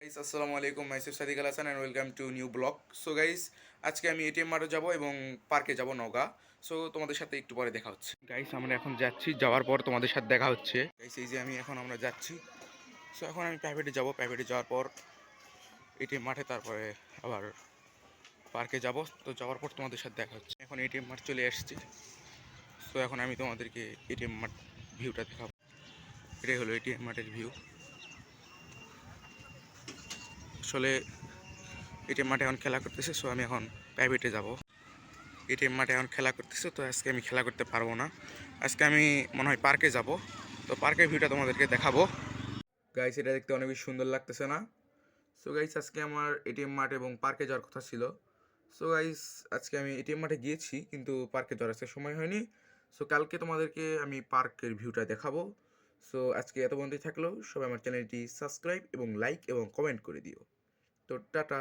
Guys আসসালামু আলাইকুম, myself Sadik Al Hasan and welcome to new blog. So guys, আজকে আমি এটিএম মাঠে যাব এবং পার্কে যাব নওগাঁ। সো তোমাদের সাথে একটু পরে দেখা হচ্ছে। গাইস আমরা এখন যাচ্ছি, যাওয়ার পর তোমাদের সাথে দেখা হচ্ছে। গাইস এই যে আমরা যাচ্ছি। সো এখন আমি প্রাইভেটে যাব, প্রাইভেটে যাওয়ার পর এটিএম মাঠে, তারপরে আবার পার্কে যাব। তো যাওয়ার পর তোমাদের সাথে দেখা হচ্ছে। এখন এটিএম মাঠ চলে আসছি। সো এখন আমি তোমাদেরকে এটিএম মাঠ ভিউটা দেখাবো। এটাই হলো এটিএম মাঠের ভিউ। আসলে এটিএম মাঠে এখন খেলা করতেছে, সো আমি এখন প্রাইভেটে যাব। এটিএম মাঠে এখন খেলা করতেছে, তো আজকে আমি খেলা করতে পারবো না। আজকে আমি মনে হয় পার্কে যাব। তো পার্কের ভিউটা তোমাদেরকে দেখাবো। গাইস এটা দেখতে অনেক বেশি সুন্দর লাগতেছে না? সো গাইস আজকে আমার এটিএম মাঠ এবং পার্কে যাওয়ার কথা ছিল। সো গাইস আজকে আমি এটিএম মাঠে গিয়েছি, কিন্তু পার্কে যাওয়ার আজকে সময় হয়নি। সো কালকে তোমাদেরকে আমি পার্কের ভিউটা দেখাবো। সো আজকে এত পর্যন্তই থাকলো। সবাই আমার চ্যানেলটি সাবস্ক্রাইব এবং লাইক এবং কমেন্ট করে দিও। তো টাটা।